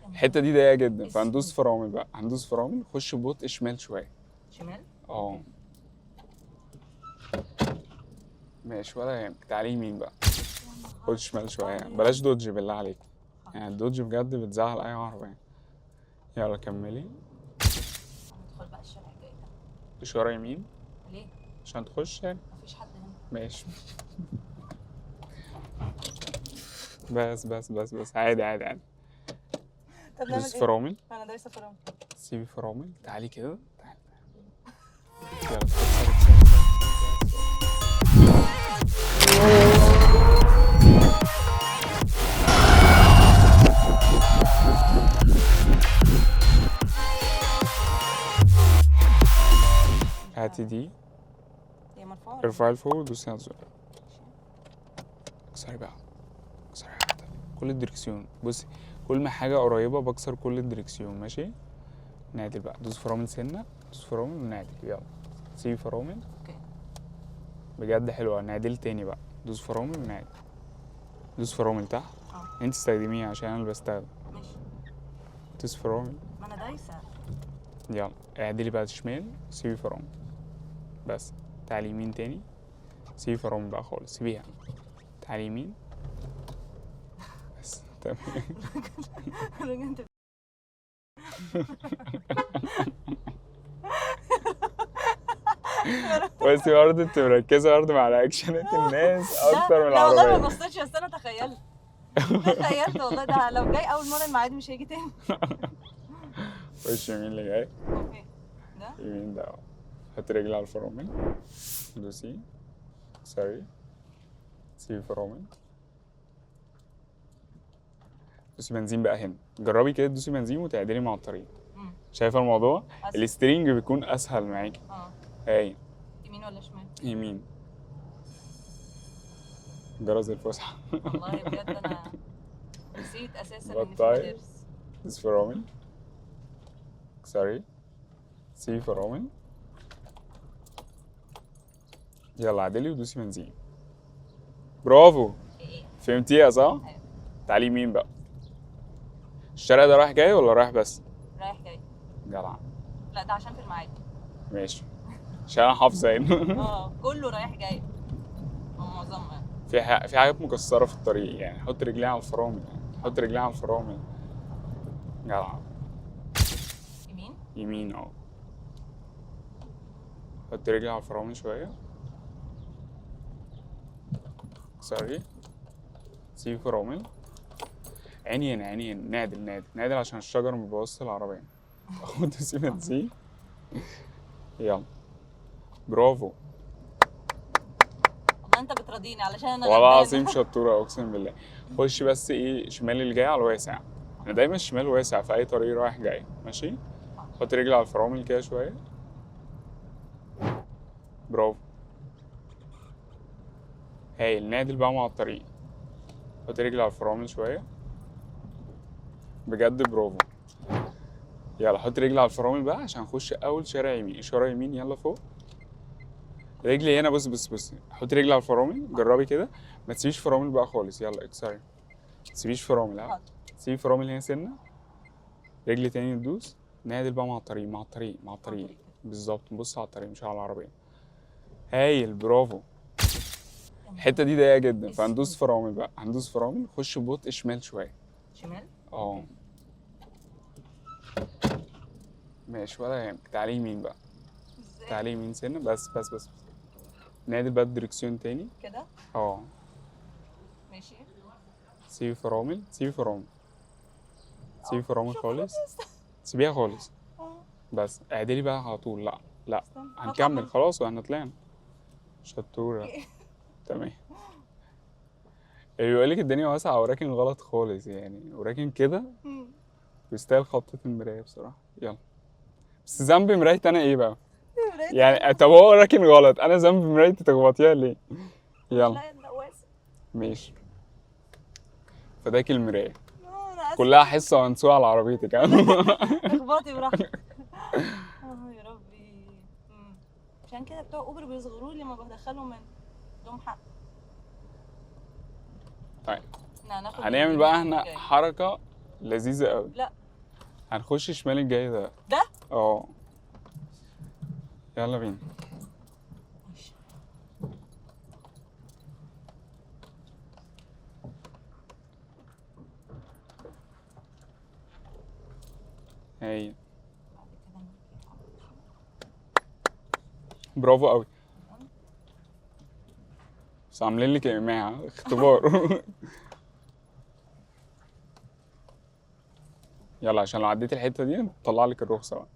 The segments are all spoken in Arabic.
الحته دي ضيقه جدا، فهندوس فرامل بقى، هندوس فرامل. خش ببطء شمال شويه. شمال؟ ماشي ولا يهمك. تعالي يمين بقى. خش شمال شويه، بلاش دوج بالله عليك، يعني الدوج بجد بتزعل اي عربيه. يلا كملي. هندخل بقى الشارع الجاي ده. اشاره يمين ليه؟ عشان تخش يعني. مفيش حد هنا. ماشي. بس عادي عادي عادي. طب نعمل دوس ايه؟ فرامل. انا دايسه فرامل. سيبي فرامل. تعالي كده، تعالي. يلا هاتي دي، هي مرفوعه؟ ارفعي لفوق ودوسي على الزر. اكسري بقى، اكسري واحدة. كل الدركسيون. بصي، كل ما حاجة قريبة بكسر كل الدركسيون. ماشي. نعدل بقى. دوس فرامل سنة، دوس فرامل ونعدل. يلا سيبي فرامل. اوكي. بجد حلوة. نعدل تاني بقى. دوس فرامل ونعدل. دوس فرامل تحت. انت استخدميها عشان انا اللي بستخدم. ماشي. دوس فرامل. ما انا دايسه. يلا اعدلي بقى شمال، سيبي فرامل بس. تعالي يمين تاني، سيبي فرامل بقى خالص، سيبيها. تعالي يمين بس. تمام. انت بس برضه انت مركزة برضه مع رياكشنات الناس اكتر من لا والله ما العربية. بصيتش، بس انا تخيلت والله، ده لو جاي اول مره الميعاد مش هيجي تاني. وش يمين اللي جاي. اوكي. ده يمين ده. حط رجلي على الفرامل، دوسي، اكسري، سيبي فرامل. دوسي بنزين بقى هنا. جربي كده تدوسي بنزين وتعدلي مع الطريق. شايفه الموضوع؟ السترينج بيكون اسهل معاكي. هاي. يمين ولا شمال؟ يمين. جرس الفسحه. والله بجد انا نسيت اساسا ان في بطاي. مدارس. دوسي فرامل، اكسري، سيبي فرامل. يلا عدلي ودوسي بنزين. برافو. فهمتيها صح؟ ايوه. تعالي يمين بقى. الشارع ده رايح جاي ولا رايح بس؟ رايح جاي. جدع. لا ده عشان في الميعاد. ماشي. عشان انا حافظه يعني. كله رايح جاي او معظمه يعني. في حاجات مكسره في الطريق يعني. حط رجلي على الفرامل، حط رجلي على الفرامل. جدع. يمين. يمين حط رجلي على الفرامل شويه. اكسري، سيبي فرامل. عيني هنا، عيني هنا. نادل عشان الشجر ما بيبوظش العربيه. دوسي بنزين. يلا. برافو. والله انت بتراضيني علشان انا والله غلبانه. العظيم شطوره اقسم بالله. خش بس ايه شمال اللي جاي على الواسع. انا دايما الشمال واسع في اي طريق رايح جاي. ماشي. حط رجلي على الفرامل كده شويه. برافو. هايل. نادل بقى مع الطريق. حط رجلي على الفرامل شويه. بجد برافو. يلا حط رجلي على الفرامل بقى عشان نخش اول شارع يمين. اشاره يمين. يلا فوق. رجلي هنا. بص حط رجلي على الفرامل. جربي كده. ما تسيبيش فرامل بقى خالص. يلا اكسري. ما تسيبيش فرامل. ها. سيبي فرامل هنا سنه. رجلي تاني تدوس. نادل بقى مع الطريق. بالظبط. نبص على الطريق مش على العربيه. هايل. برافو. الحته دي ضيقه جدا، فهندوس فرامل بقى. هندوس فرامل. خش ببطء شمال شويه. شمال؟ ماشي ولا يهمك. تعالي يمين بقى. تعالي يمين سنه. بس نادل بقى الدركسيون تاني كده. ماشي. سيبي فرامل. خالص. سيبيها خالص. بس اعدلي بقى على طول. لا هنكمل خلاص واحنا طلعنا. شطورة. تمام. بيقول لك الدنيا واسعة وراكن غلط خالص يعني، وراكن كده بيستاهل خبطة المراية بصراحة. يلا. بس ذنب مرايتي انا ايه بقى؟ يعني طب هو راكن غلط، انا ذنب مرايتي تخبطيها ليه؟ يلا. ماشي. فداك المراية كلها حصة وانسوها على عربيتك. اخبطي براحتك. يا ربي. عشان كده بتوع اوبر بيصغروا لي لما بدخلهم من عندهم حق. طيب هنعمل بقى احنا حركة لذيذة قوي. لا. هنخش شمال الجاي ده. ده؟ اه يلا بينا. ماشي. هي بعد كده نيجي على الحمر. برافو قوي. تمام. بس عاملين لك ايماع اختبار. يلا عشان لو عديت الحتة دي نطلع لك الرخصة بقى.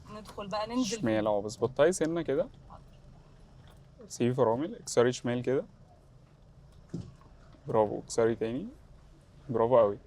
ندخل بقى ننزل شمال اهو، بس بطئي سنة كده. سيبي فرامل، اكسري شمال كده. برافو، اكسري تاني. برافو قوي.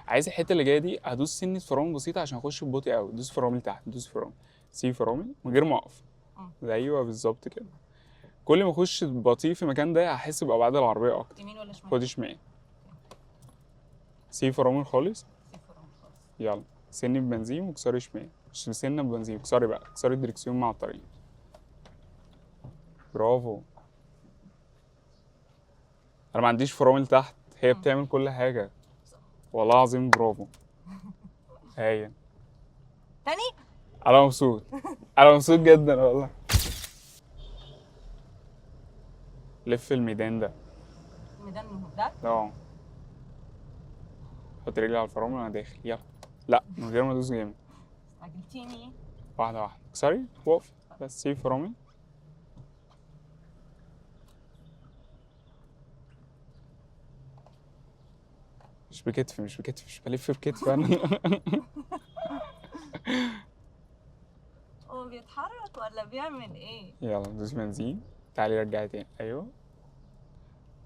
عايز الحتة اللي جاية دي هدوس سنة فرامل بسيطة عشان اخش ببطء قوي. دوس فرامل تحت، دوس فرامل. سيبي فرامل من غير ما اقف. ايوه بالظبط كده. كل ما اخش بطيء في المكان ده هحس بأبعاد العربية اكتر. يمين ولا شمال؟ خدي شمال. سيبي فرامل خالص. سيب فرامل خالص. يلا سني ببنزين واكسري شمال. مش سنة ببنزين، اكسري بقى، اكسري الدركسيون مع الطريق. برافو. انا ما عنديش فرامل تحت، هي بتعمل كل حاجة. والله العظيم برافو. هايل. تاني؟ انا مبسوط. انا مبسوط جدا والله. لف الميدان ده. الميدان ده؟ اه. حط رجلي على الفرامل وانا داخل. يلا. لا من غير ما ادوس جامد. عجلتيني. واحدة واحدة. اكسري وقف. بس سيب فرامل. مش بكتفي مش بكتفي، مش بلف بكتفي انا. هو بيتحرك ولا بيعمل ايه؟ يلا دوس بنزين. تعالي رجعي تاني. ايوه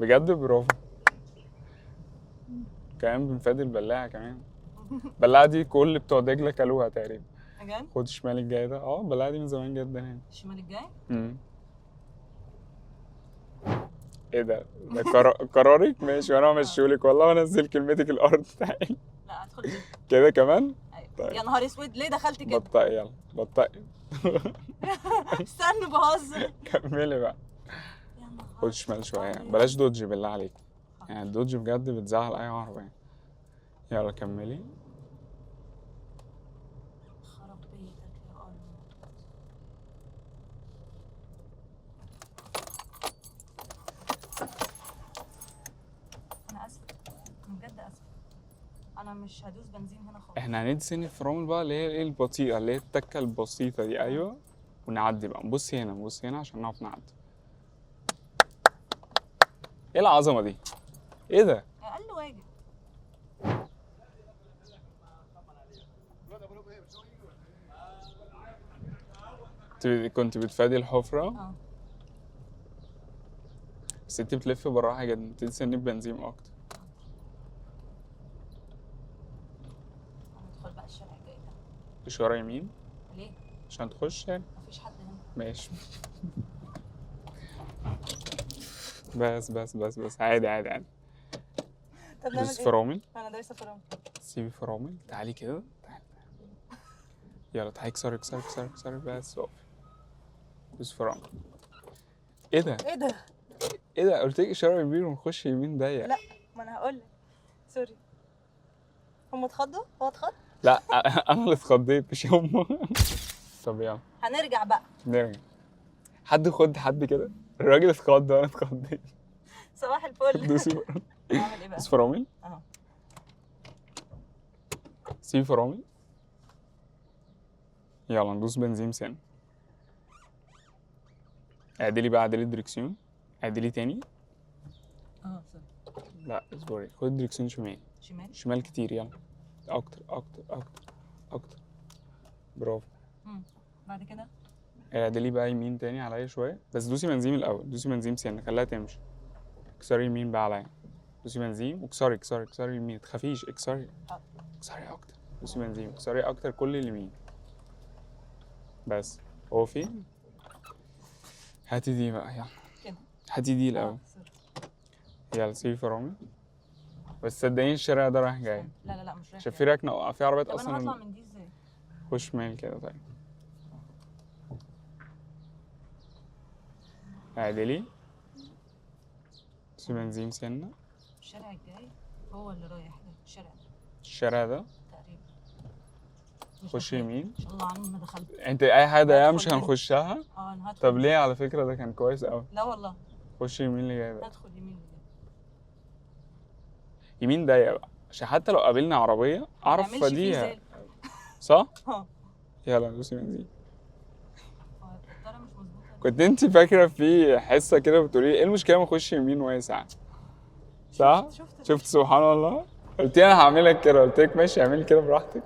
بجد برافو. كمان بنفادي البلاعة كمان. البلاعة دي كل بتوع دجلة كلوها تقريبا. بجد؟ خد شمال الجاي ده. اه البلاعة دي من زمان جدا يعني. الشمال الجاي؟ ايه ده؟ ده قرارك ماشي وانا همشيهولك والله وانزل كلمتك الارض. تعالي. لا ادخل كده. كده كمان. أيوة. طيب. يا نهار اسود ليه دخلت كده؟ بطئي يلا بطئي. استنى بهزر. كملي بقى. يا نهار خد شمال شوية يعني. أبيض. بلاش دوج بالله عليك. يعني الدوج بجد بتزعل اي عربية يعني. يلا كملي. خرب بيتك يا قرن. انا اسفه، انا بجد اسفه. انا مش هدوس بنزين هنا خالص. احنا هندي سن الفرامل بقى اللي هي ايه البطيئة، اللي هي التكة البسيطة دي. ايوه. ونعدي بقى. بصي هنا بصي هنا عشان نعرف نعدي. ايه العظمة دي؟ ايه ده؟ اقل واجب. كنت بتفادي الحفرة. اه. بس انت بتلف بالراحة جدا، تدي بنزين اكتر. هندخل بقى الشارع الجاي ده. اشارة يمين ليه؟ عشان تخش يعني. مفيش حد هنا. ماشي. بس عادي عادي عادي. طب نعمل دوس ايه؟ فرامل. انا دايسه فرامل. سيبي فرامل. تعالي كده تعالي. يلا تعالي اكسري اكسري اكسري اكسري بس اقفي. دوس فرامل. ايه ده؟ ايه ده؟ ايه ده؟ قلت لك اشارة يمين ونخش يمين ضيق. لا ما انا هقول لك. سوري. هم اتخضوا؟ هو اتخض؟ لا انا اللي اتخضيت مش هم. طب يلا هنرجع بقى. نرجع. حد خد حد كده. الراجل اتخض وانا اتخضيت. صباح الفل. دوسي فرامل. اعمل ايه بقى؟ دوس فرامل. اهو. سيبي فرامل. يلا ندوس بنزين سن. اعدلي بقى، اعدلي الدركسيون. اعدلي تاني. اه سوري. لا اصبري، خد الدركسيون شمال. شمال؟ شمال كتير. يلا اكتر اكتر اكتر اكتر. برافو. بعد كده؟ اعدلي بقى يمين تاني عليا شويه، بس دوسي بنزين الاول. دوسي بنزين سنه خليها تمشي. اكسري يمين بقى عليا. دوسي بنزين واكسري اكسري اكسري يمين. متخافيش اكسري. اكسري اكتر. دوسي بنزين اكسري اكتر كل اليمين. بس هو فين؟ هاتي دي بقى يلا. كده. هاتي دي الاول. سوري. يلا سيبي فرامل. بس صدقيني الشارع ده رايح جاي. لا مش رايح. شايف في ركنه في عربيات طب اصلا. انا هطلع من دي ازاي؟ خش شمال كده. طيب اعدلي. دوسي بنزين سنة. الشارع الجاي هو اللي رايح ده، الشارع ده الشارع ده تقريبا. مش خش داخل. يمين. ان شاء الله عنهم ما دخلت. انت اي حاجة يا هدخل مش منه. هنخشها. انا هدخل. طب ليه؟ على فكرة ده كان كويس قوي. لا والله. خش يمين اللي جاي ده. هدخل يمين اللي جاي. يمين ضيق بقى عشان حتى لو قابلنا عربية اعرف ما تعملش فيه افاديها. زي- صح؟ اه يلا دوسي بنزين. هو الطاره مش مظبوطه. كنت انت فاكرة في حصة كده بتقولي ايه المشكلة ما اخش يمين واسع؟ صح؟ شفت شفت سبحان الله؟ قلت لي انا هعملك كده، قلت لك ماشي اعملي كده براحتك.